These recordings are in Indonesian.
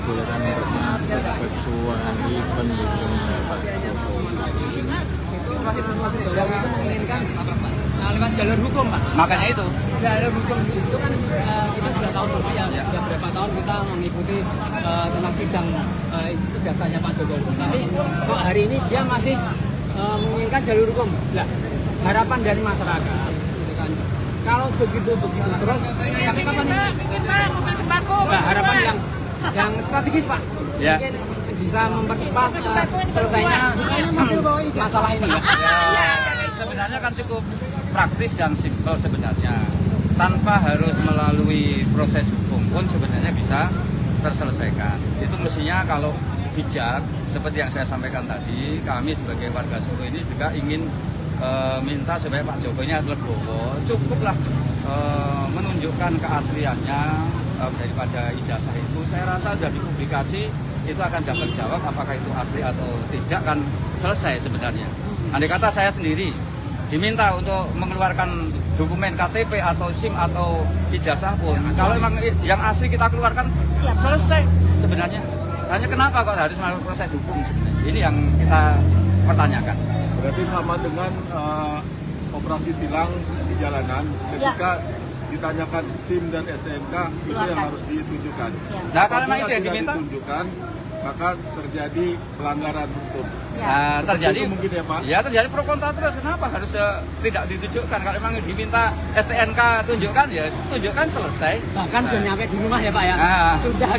diperbolehkan untuk mengefektuasi pendukungnya Pak Jokowi. Menginginkan lewat jalur hukum, Pak. Makanya itu. Jalur hukum itu kan kita sudah tahu semua ya, sudah berapa tahun kita mengikuti tentang sidang ijazahnya Pak Jokowi. Tapi kok hari ini dia masih menginginkan jalur hukum. Nah, harapan dari masyarakat, gitu kan. Kalau begitu terus, sampai kapan? Nah, harapan yang strategis, Pak. Ya. Mungkin bisa mempercepat selesainya masalah ini, Pak. Ya, sebenarnya kan cukup praktis dan simpel sebenarnya. Tanpa harus melalui proses hukum pun sebenarnya bisa terselesaikan. Itu mestinya kalau bijak, seperti yang saya sampaikan tadi, kami sebagai warga Solo ini juga ingin minta supaya Pak Jokowi ini legowo, cukuplah menunjukkan keasliannya daripada ijazah itu. Saya rasa sudah dipublikasi, itu akan dapat jawab apakah itu asli atau tidak, kan selesai sebenarnya. Andai kata saya sendiri diminta untuk mengeluarkan dokumen KTP atau SIM atau ijazah pun, kalau memang yang asli kita keluarkan, selesai sebenarnya. Hanya kenapa kok harus melalui proses hukum sebenarnya? Ini yang kita pertanyakan. Berarti sama dengan operasi tilang di jalanan ketika ditanyakan SIM dan STNK itu yang harus ditunjukkan. Nah, kalau memang itu yang tidak diminta, ditunjukkan, maka terjadi pelanggaran hukum. nah, terjadi Itu mungkin ya Pak. Ya terjadi pro kontra terus. Kenapa harus tidak ditunjukkan? Kalau memang diminta STNK tunjukkan, ya tunjukkan, selesai. Bahkan sudah nyampe di rumah ya, Pak ya. Nah, Sudah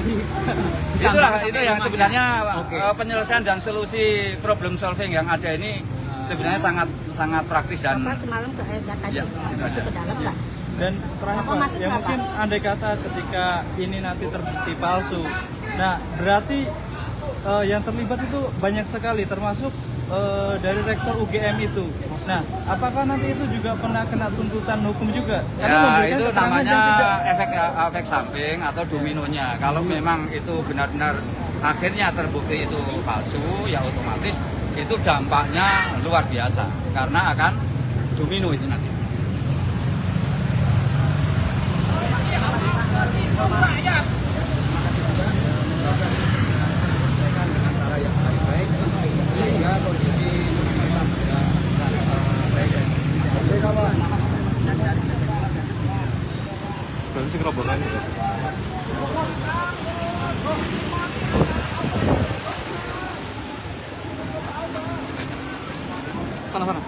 itulah itu yang sebenarnya Oke. penyelesaian dan solusi problem solving yang ada ini sebenarnya sangat praktis dan Bapak semalam tadi Ya, masuk ke dalam nggak? Dan terakhir Apa Pak, maksud ya nggak, mungkin andai kata ketika ini nanti terbukti palsu, nah berarti yang terlibat itu banyak sekali, termasuk dari rektor UGM itu. Nah, apakah nanti itu juga pernah kena tuntutan hukum juga? ya memberikan itu keterangan namanya yang tidak- efek samping atau dominonya. Kalau memang itu benar-benar akhirnya terbukti itu palsu, ya otomatis itu dampaknya luar biasa karena akan domino itu nanti. Berarti sih kerobokan gitu. Sana.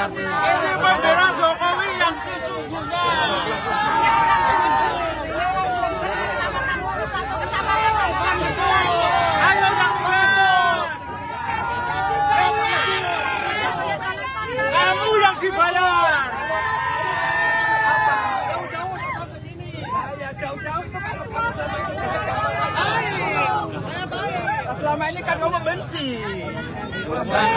Ini bendera Jokowi yang sesungguhnya. Ayo yang benar. Kamu yang dibayar. Jauh-jauh datang ke sini. Ya jauh-jauh itu kalau kamu selama ini baik. Saya baik. Selama ini kan kamu benci. Pulang.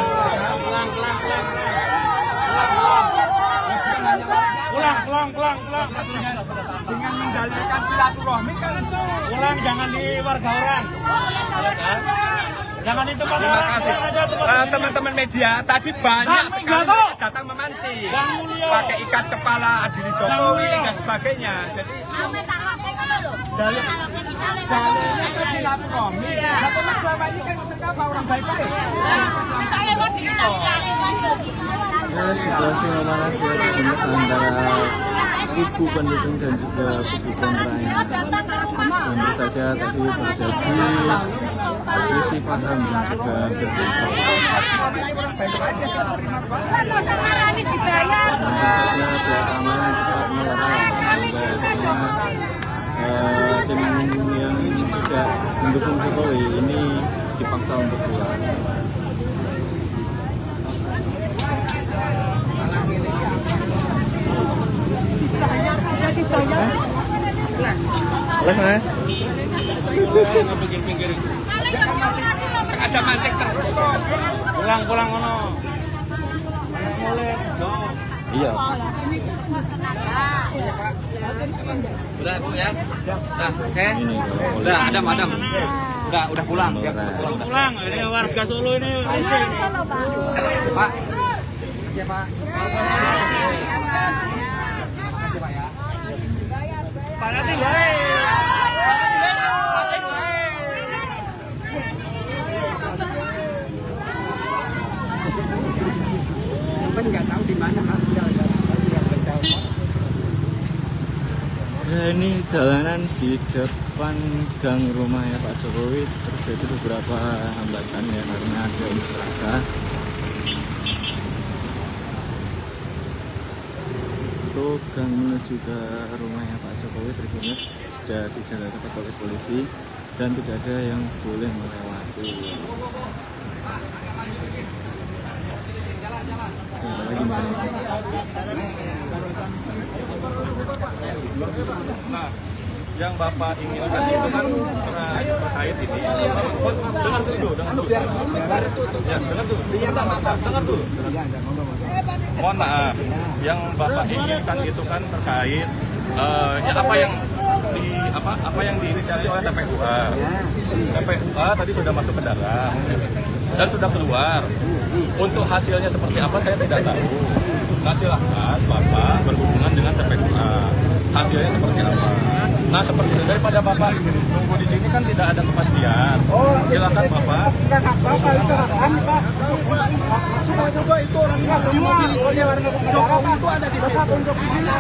Dengan mendalilkan silaturahmi kan pulang, jangan di warga orang. Jangan di tempat orang. Teman-teman media tadi banyak sekali datang memancing, pakai ikat kepala Adili Jokowi dan sebagainya. Jadi dalilnya kan silaturahmi. Nah, teman selama ini kan kita apa orang baik-baik. Ya, situasi memanas ya, antara kubu pendukung dan juga kubu kontranya. Tentu saja tadi terjadi selisih paham dan juga berbeda. Tentu saja pihak keamanan cepat melarang tim yang tidak mendukung Jokowi ini dipaksa untuk pulang. Oleh mana? Pinggir-pinggir. Masih sengaja mancing terus kok. Pulang ono. Iya. Udah Bu ya. Udah, oke. Ini Udah, Adam. Udah pulang. Ya, pulang. Pulang, ini warga Solo ini rese ini. Pak. Ya, Pak. Pak nanti baik. Ya, ini jalanan di depan gang rumahnya Pak Jokowi terjadi beberapa hambatan ya karena ada unjuk rasa. Untuk gang menuju ke rumahnya Pak Jokowi Tribunus sudah dijaga ketat oleh polisi dan tidak ada yang boleh melewati. Ya, lagi Nah, yang Bapak inginkan itu kan terkait ini. Dengar dulu. Ya, dengar dulu. Mohon maaf, yang Bapak inginkan itu kan terkait ya apa yang diinisiasi oleh TPUA. TPUA tadi sudah masuk ke dalam dan sudah keluar. Untuk hasilnya seperti apa saya tidak tahu. Nah, silahkan Bapak berhubungan dengan TPUA. Hasilnya seperti apa? Nah, seperti itu. Daripada Bapak nunggu di sini kan tidak ada kepastian. Silakan Bapak. Bapak itu Pak. Semua juga itu orangnya semua. Jokowi itu ada di situ. Untuk di sini.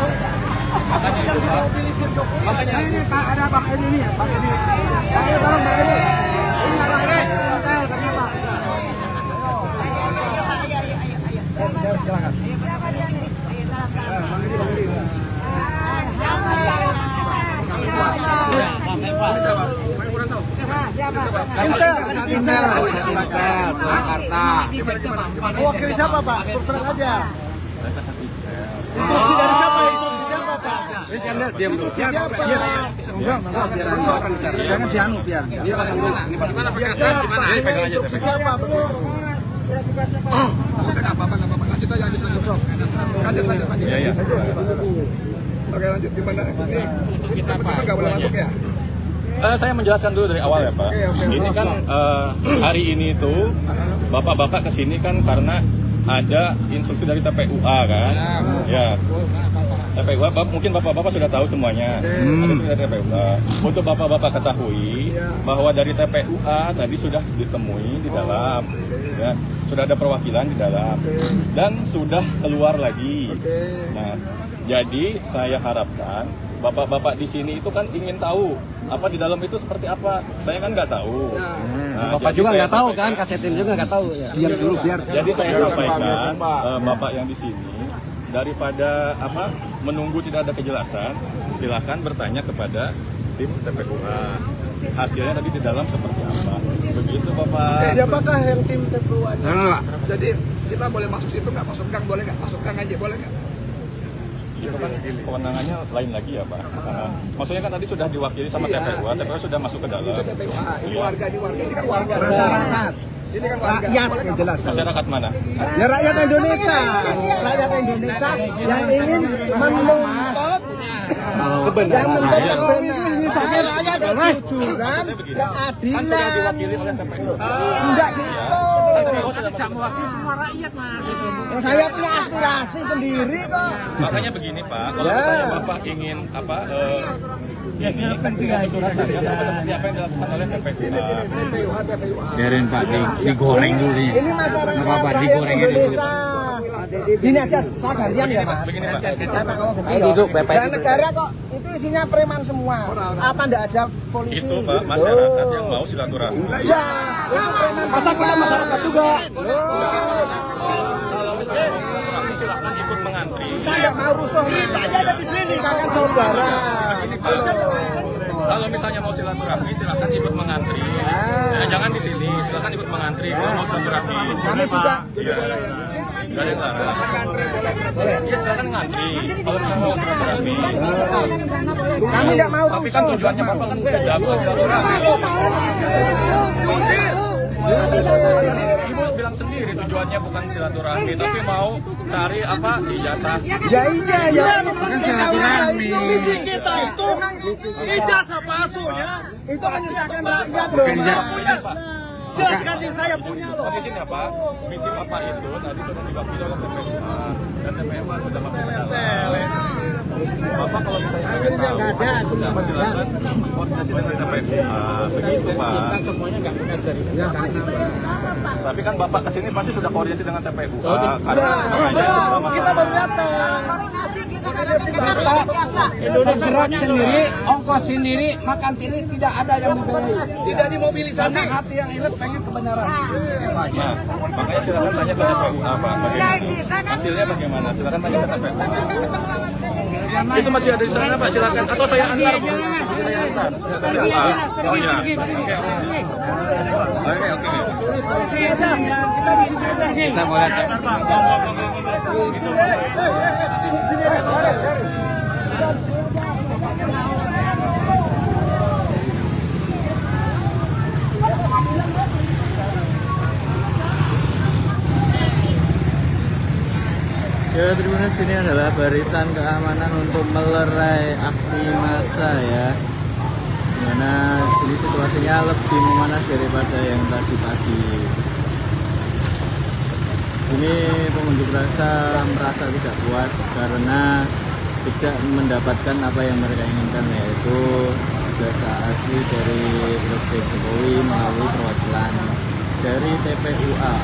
Makanya itu Pak. Makanya ini Pak ada Bang Edi ini ya, Bang Edi. Ini barang Bang Edi. Ini Bang Edi. Hotel ternyata. Silakan. Wakil siapa Pak? Terus terang aja. Instruksi dari siapa? Instruksi siapa Pak? Instruksi siapa? Jangan dianu biar. Instruksi siapa? Belum. Iya. Oke, lanjut gimana? Ini kita nggak boleh masuk ya? Saya menjelaskan dulu dari awal ya Pak. Ini kan hari ini itu Bapak-bapak kesini kan karena ada instruksi dari TPUA kan? Ya. TPUA, mungkin Bapak-bapak sudah tahu semuanya. Ada instruksi dari TPUA. Untuk Bapak-bapak ketahui bahwa dari TPUA tadi sudah ditemui di dalam, ya, sudah ada perwakilan di dalam, dan sudah keluar lagi. Nah, jadi saya harapkan Bapak-bapak di sini itu kan ingin tahu apa di dalam itu seperti apa. Saya kan nggak tahu. Nah, Bapak juga nggak tahu kan, kasetin juga nggak tahu. Ya. Diam dulu biar. Jadi saya sampaikan Bapak yang di sini daripada menunggu tidak ada kejelasan, silahkan bertanya kepada tim TPUA. Hasilnya tadi di dalam seperti apa. Begitu Bapak. Siapakah yang tim TPUA-nya? Jadi kita boleh masuk situ nggak? Masuk gang boleh nggak? Masuk gang aja boleh nggak? Itu kan kewenangannya lain lagi ya Pak. Maksudnya kan tadi sudah diwakili sama TPUA, TPUA sudah masuk ke dalam. Itu TPUA, ini warga, ini kan warga. Masyarakat. Ini kan warga. Rakyat yang jelas. Masyarakat mana? Ya rakyat Indonesia. Rakyat Indonesia yang ingin menuntut yang menuntut kebenaran. Saya rakyat dan tujuan Kan sudah keadilan. diwakili oleh TPUA. Enggak gitu. Tidak mewakili semua rakyat Mas. Saya punya aspirasi sendiri kok. Makanya begini Pak, kalau misalnya Bapak ingin ini kan tinggal surat saja sama seperti apa yang dilakukan oleh TPUA. Biarin Pak digoreng dulu nih. Ini masyarakat rakyat Indonesia. Gini aja, saya gantian ya Mas. Begini Pak. Saya tak mau ganti. Dan negara kok itu isinya preman semua. Apa enggak ada polisi? Itu Pak, masyarakat yang mau silaturahmi. Ya, itu preman. Masa kita masyarakat juga? Silahkan ikut mengantri. Kita nggak mau rusuh. Kita aja ada di sini, kita kan saudara. Kalau misalnya mau silaturahmi, silahkan ikut mengantri. Jangan di sini, silahkan ikut mengantri. Kalau mau silaturahmi, Kami juga. Iya. Gak ada yang larang. Iya silakan ngantri. Kalau misalnya mau silaturahmi. Kami nggak mau. Tapi kan tujuannya Bapak kan udah dapat silaturahmi. Ibu bilang sendiri tujuannya bukan silaturahmi, tapi mau cari apa ijazah. Ya iya ya. Misi kita itu ijazah palsunya Itu menyediakan rakyat loh. jelaskan di saya punya loh. Tapi gini ya Pak, misi Bapak itu tadi sudah diwakili oleh TPUA dan TPUA sudah masuk ke dalam. Bapak kalau misalnya ingin tahu, Bapak silakan koordinasi dengan TPUA. Begitu Pak. Kita semuanya nggak punya jaringan ke sana. Tapi kan Bapak kesini pasti sudah koordinasi dengan TPUA. Karena Kita baru datang. Indonesia berat sendiri, ongkos sendiri, makan sendiri, tidak ada yang membiayai. Tidak dimobilisasi. Karena hati yang irit pengen kebenaran. makanya silakan tanya ke TPUA Pak. Bagaimana? Hasilnya bagaimana? Silakan tanya ke TPUA. Itu masih ada di sana Pak, silakan. Atau saya antar Bu. Saya antar. TPUA. Oh iya. Oke. Kita mau lihat. Ya, Tribuners, ini adalah barisan keamanan untuk melerai aksi massa ya. Dimana sini situasinya lebih memanas daripada yang tadi pagi. Sini pengunjuk rasa merasa tidak puas karena tidak mendapatkan apa yang mereka inginkan, yaitu jasa asli dari Presiden Jokowi melalui perwakilan dari TPUA.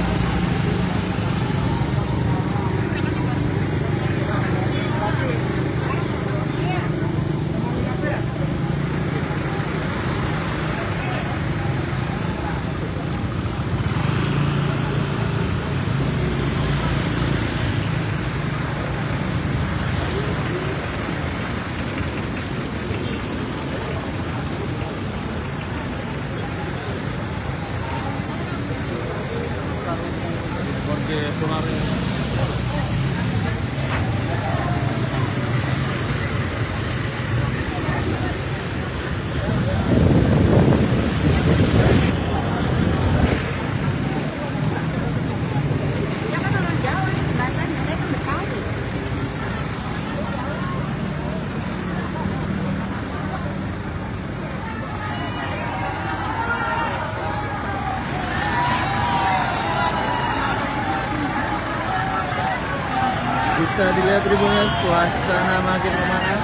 Bisa dilihat Tribuners, suasana makin memanas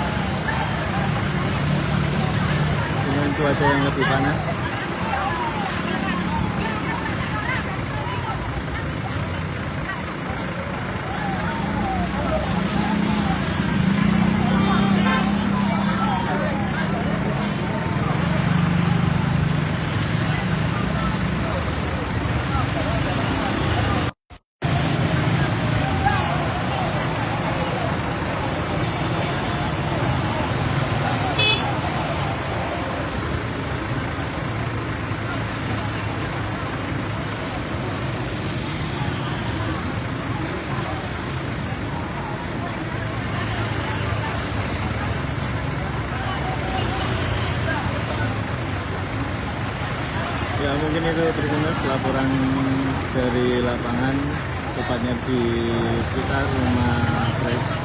dengan cuaca yang lebih panas. Ya, mungkin itu Tribuners laporan dari lapangan, tepatnya di sekitar rumah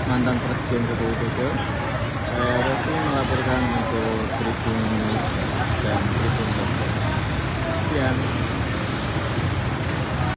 mantan Presiden Joko Widodo. Saya Resi melaporkan untuk Tribun News dan Tribun News. Sekian.